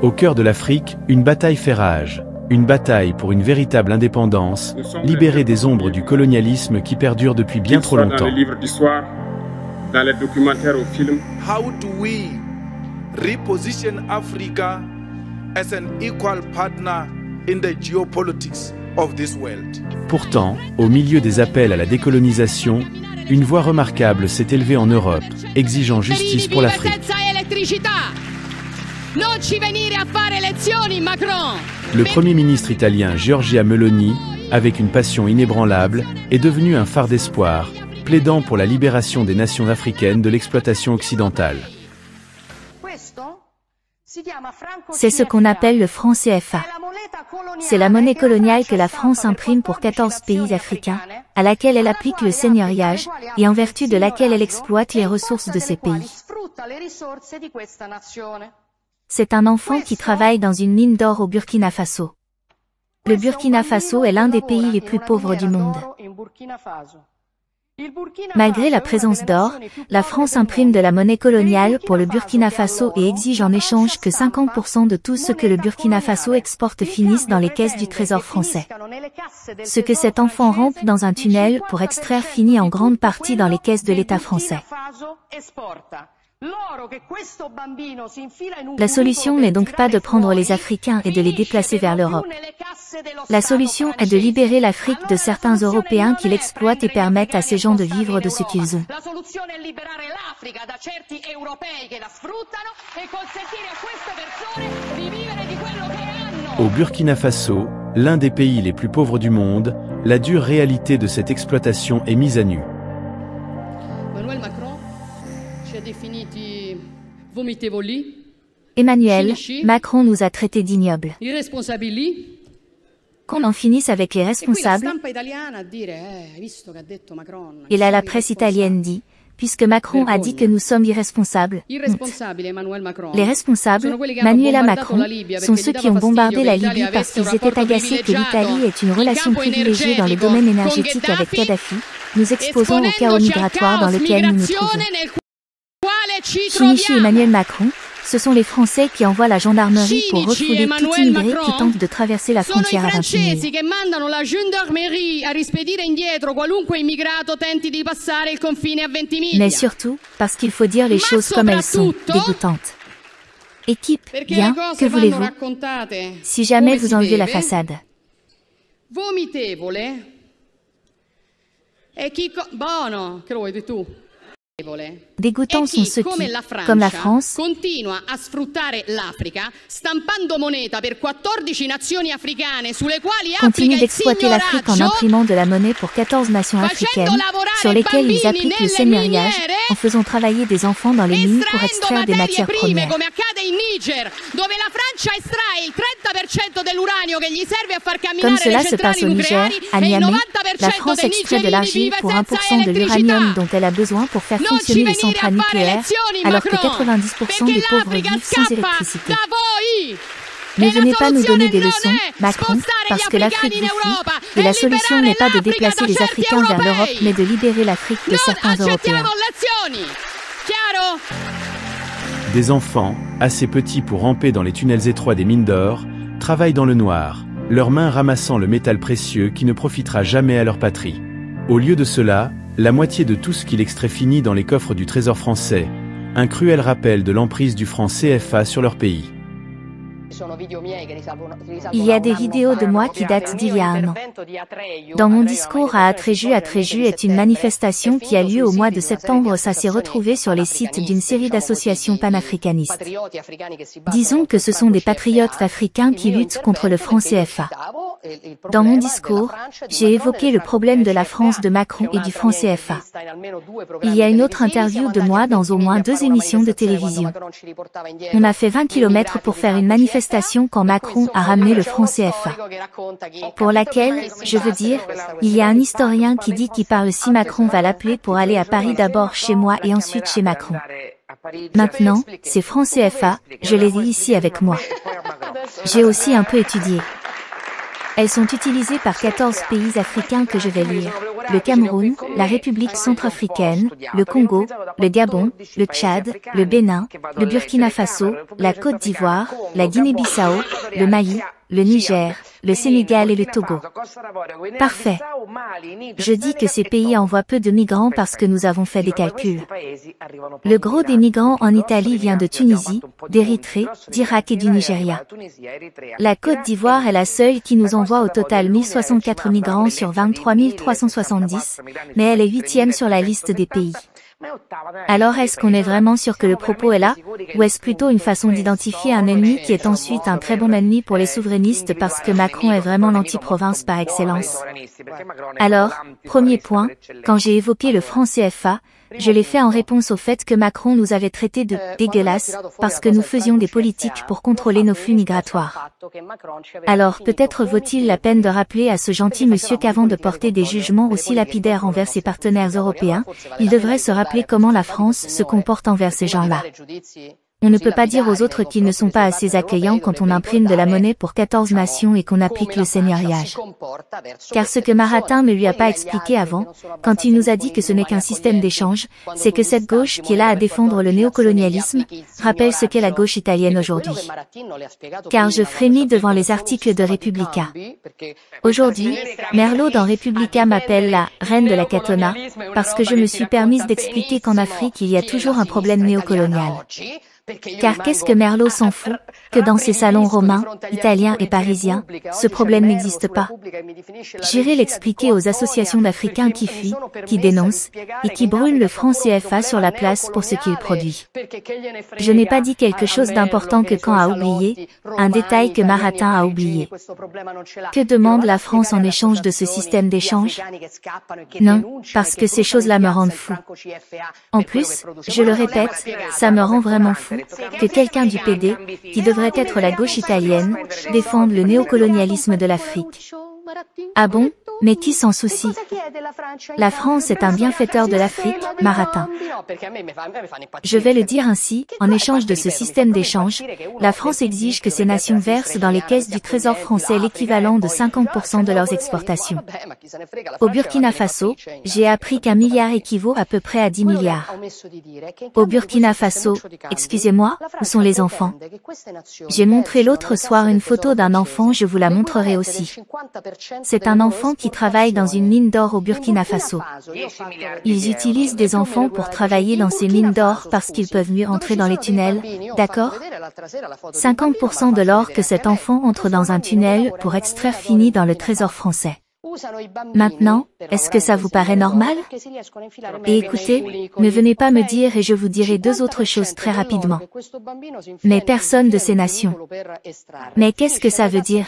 Au cœur de l'Afrique, une bataille fait rage. Une bataille pour une véritable indépendance, libérée des ombres du colonialisme qui perdure depuis bien trop longtemps. Dans les livres d'histoire, dans les documentaires ou films. How do we reposition Africa as an equal partner in the geopolitics of this world? Pourtant, au milieu des appels à la décolonisation, une voix remarquable s'est élevée en Europe, exigeant justice pour l'Afrique. Le Premier ministre italien Giorgia Meloni, avec une passion inébranlable, est devenu un phare d'espoir, plaidant pour la libération des nations africaines de l'exploitation occidentale. C'est ce qu'on appelle le franc CFA. C'est la monnaie coloniale que la France imprime pour 14 pays africains, à laquelle elle applique le seigneuriage, et en vertu de laquelle elle exploite les ressources de ces pays. C'est un enfant qui travaille dans une mine d'or au Burkina Faso. Le Burkina Faso est l'un des pays les plus pauvres du monde. Malgré la présence d'or, la France imprime de la monnaie coloniale pour le Burkina Faso et exige en échange que 50% de tout ce que le Burkina Faso exporte finisse dans les caisses du Trésor français. Ce que cet enfant rampe dans un tunnel pour extraire finit en grande partie dans les caisses de l'État français. La solution n'est donc pas de prendre les Africains et de les déplacer vers l'Europe. La solution est de libérer l'Afrique de certains Européens qui l'exploitent et permettent à ces gens de vivre de ce qu'ils ont. Au Burkina Faso, l'un des pays les plus pauvres du monde, la dure réalité de cette exploitation est mise à nu. Emmanuel Macron nous a traités d'ignobles. Qu'on en finisse avec les responsables. Et là la presse italienne dit, puisque Macron a dit que nous sommes irresponsables. Les responsables, Manuela Macron, sont ceux qui ont bombardé la Libye parce qu'ils étaient agacés que l'Italie ait une relation privilégiée dans les domaines énergétiques avec Kadhafi, nous exposant au chaos migratoire dans lequel nous nous trouvons. Chinichi Emmanuel Macron, ce sont les Français qui envoient la gendarmerie pour refouler tout immigré qui tente de traverser la frontière à 28 000. Mais surtout, parce qu'il faut dire les choses comme elles sont, dégoûtantes. Équipe, bien, que voulez-vous? Si jamais vous enlevez la façade. Dégoûtants sont ceux qui, comme la France, continuent d'exploiter l'Afrique en imprimant de la monnaie pour 14 nations africaines, sur lesquelles ils appliquent le seigneuriage, en faisant travailler des enfants dans les mines pour extraire des matières premières. Comme cela se passe au Niger, à Niamey, la France extrait de l'argile pour 1% de l'uranium dont elle a besoin pour faire fonctionner les centrales nucléaires, alors que 90% des pauvres vivent sans électricité. Ne venez pas nous donner des leçons, Macron, parce que l'Afrique vous fuit, et la solution n'est pas de déplacer les Africains vers l'Europe, mais de libérer l'Afrique de certains Européens. Des enfants, assez petits pour ramper dans les tunnels étroits des mines d'or, travaillent dans le noir, leurs mains ramassant le métal précieux qui ne profitera jamais à leur patrie. Au lieu de cela, la moitié de tout ce qu'il extrait finit dans les coffres du Trésor français, un cruel rappel de l'emprise du franc CFA sur leur pays. Il y a des vidéos de moi qui datent d'il y a un an. Dans mon discours à Atréju est une manifestation qui a lieu au mois de septembre. Ça s'est retrouvé sur les sites d'une série d'associations panafricanistes. Disons que ce sont des patriotes africains qui luttent contre le franc CFA. Dans mon discours, j'ai évoqué le problème de la France de Macron et du franc CFA. Il y a une autre interview de moi dans au moins 2 émissions de télévision. On a fait 20 km pour faire une manifestation quand Macron a ramené le franc CFA. Pour laquelle, je veux dire, il y a un historien qui dit qu'il parle si Macron va l'appeler pour aller à Paris d'abord chez moi et ensuite chez Macron. Maintenant, ces francs CFA, je les ai ici avec moi. J'ai aussi un peu étudié. Elles sont utilisées par 14 pays africains que je vais lire. Le Cameroun, la République centrafricaine, le Congo, le Gabon, le Tchad, le Bénin, le Burkina Faso, la Côte d'Ivoire, la Guinée-Bissau, le Mali, le Niger, le Sénégal et le Togo. Parfait. Je dis que ces pays envoient peu de migrants parce que nous avons fait des calculs. Le gros des migrants en Italie vient de Tunisie, d'Érythrée, d'Irak et du Nigeria. La Côte d'Ivoire est la seule qui nous envoie au total 1064 migrants sur 23 370, mais elle est 8e sur la liste des pays. Alors est-ce qu'on est vraiment sûr que le propos est là, ou est-ce plutôt une façon d'identifier un ennemi qui est ensuite un très bon ennemi pour les souverainistes parce que Macron est vraiment l'anti-province par excellence? Alors, premier point, quand j'ai évoqué le franc CFA, je l'ai fait en réponse au fait que Macron nous avait traités de « dégueulasses » parce que nous faisions des politiques pour contrôler nos flux migratoires. Alors peut-être vaut-il la peine de rappeler à ce gentil monsieur qu'avant de porter des jugements aussi lapidaires envers ses partenaires européens, il devrait se rappeler comment la France se comporte envers ces gens-là. On ne peut pas dire aux autres qu'ils ne sont pas assez accueillants quand on imprime de la monnaie pour 14 nations et qu'on applique le seigneuriage. Car ce que Maratin ne lui a pas expliqué avant, quand il nous a dit que ce n'est qu'un système d'échange, c'est que cette gauche qui est là à défendre le néocolonialisme, rappelle ce qu'est la gauche italienne aujourd'hui. Car je frémis devant les articles de Repubblica. Aujourd'hui, Merlot dans Repubblica m'appelle la « reine de la Catona » parce que je me suis permise d'expliquer qu'en Afrique il y a toujours un problème néocolonial. Car qu'est-ce que Merlot s'en fout, que dans ses salons romains, italiens et parisiens, ce problème n'existe pas. J'irai l'expliquer aux associations d'Africains qui fuient, qui dénoncent, et qui brûlent le franc CFA sur la place pour ce qu'il produit. Je n'ai pas dit quelque chose d'important que Caen a oublié, un détail que Maratin a oublié. Que demande la France en échange de ce système d'échange? Non, parce que ces choses-là me rendent fou. En plus, je le répète, ça me rend vraiment fou que quelqu'un du PD, qui devrait être la gauche italienne, défende le néocolonialisme de l'Afrique. Ah bon? Mais qui s'en soucie? La France est un bienfaiteur de l'Afrique, Maratin. Je vais le dire ainsi, en échange de ce système d'échange, la France exige que ces nations versent dans les caisses du Trésor français l'équivalent de 50% de leurs exportations. Au Burkina Faso, j'ai appris qu'1 milliard équivaut à peu près à 10 milliards. Au Burkina Faso, excusez-moi, où sont les enfants? J'ai montré l'autre soir une photo d'un enfant, je vous la montrerai aussi. C'est un enfant qui travaille dans une mine d'or au Burkina Faso. Ils utilisent des enfants pour travailler dans ces mines d'or parce qu'ils peuvent mieux entrer dans les tunnels, d'accord? 50% de l'or que cet enfant entre dans un tunnel pour extraire finit dans le trésor français. Maintenant, est-ce que ça vous paraît normal? Et écoutez, ne venez pas me dire et je vous dirai deux autres choses très rapidement. Mais personne de ces nations. Mais qu'est-ce que ça veut dire?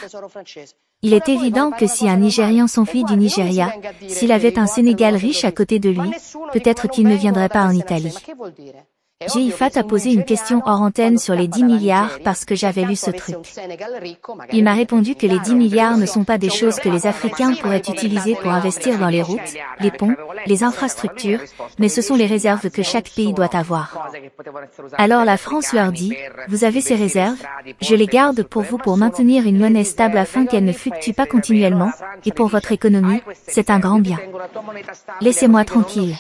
Il est évident que si un Nigérian s'enfuit du Nigeria, s'il avait un Sénégal riche à côté de lui, peut-être qu'il ne viendrait pas en Italie. Jifat a posé une question hors antenne sur les 10 milliards parce que j'avais lu ce truc. Il m'a répondu que les 10 milliards ne sont pas des choses que les Africains pourraient utiliser pour investir dans les routes, les ponts, les infrastructures, mais ce sont les réserves que chaque pays doit avoir. Alors la France leur dit, vous avez ces réserves, je les garde pour vous pour maintenir une monnaie stable afin qu'elle ne fluctue pas continuellement, et pour votre économie, c'est un grand bien. Laissez-moi tranquille.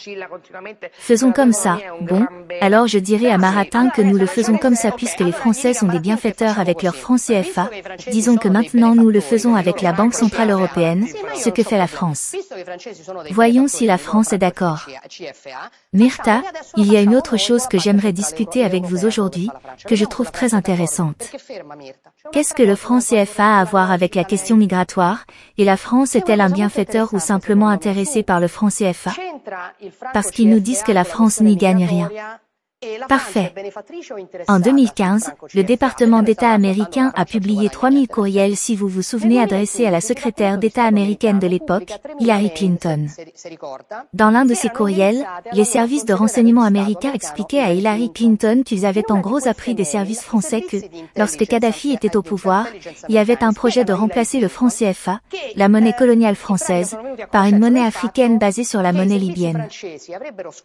Faisons comme ça, bon, alors je dirais à Maratin que nous le faisons comme ça puisque les Français sont des bienfaiteurs avec leur franc CFA, disons que maintenant nous le faisons avec la Banque Centrale Européenne, ce que fait la France. Voyons si la France est d'accord. Myrtha, il y a une autre chose que j'aimerais discuter avec vous aujourd'hui, que je trouve très intéressante. Qu'est-ce que le franc CFA a à voir avec la question migratoire, et la France est-elle un bienfaiteur ou simplement intéressée par le franc CFA? Parce qu'ils nous disent que la France n'y gagne rien. Parfait. En 2015, le département d'État américain a publié 3000 courriels si vous vous souvenez adressés à la secrétaire d'État américaine de l'époque, Hillary Clinton. Dans l'un de ces courriels, les services de renseignement américains expliquaient à Hillary Clinton qu'ils avaient en gros appris des services français que, lorsque Kadhafi était au pouvoir, il y avait un projet de remplacer le franc CFA, la monnaie coloniale française, par une monnaie africaine basée sur la monnaie libyenne.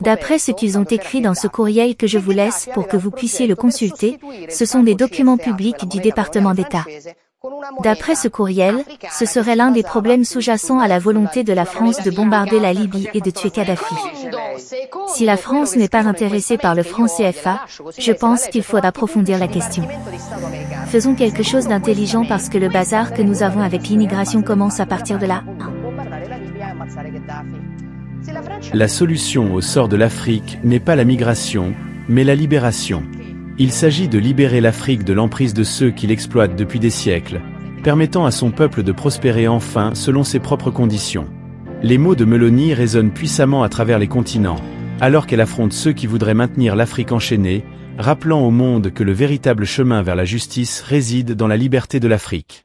D'après ce qu'ils ont écrit dans ce courriel que je vous laisse pour que vous puissiez le consulter, ce sont des documents publics du département d'État. D'après ce courriel, ce serait l'un des problèmes sous-jacents à la volonté de la France de bombarder la Libye et de tuer Kadhafi. Si la France n'est pas intéressée par le franc CFA, je pense qu'il faut approfondir la question. Faisons quelque chose d'intelligent parce que le bazar que nous avons avec l'immigration commence à partir de là. La solution au sort de l'Afrique n'est pas la migration, mais la libération. Il s'agit de libérer l'Afrique de l'emprise de ceux qui l'exploitent depuis des siècles, permettant à son peuple de prospérer enfin selon ses propres conditions. Les mots de Meloni résonnent puissamment à travers les continents, alors qu'elle affronte ceux qui voudraient maintenir l'Afrique enchaînée, rappelant au monde que le véritable chemin vers la justice réside dans la liberté de l'Afrique.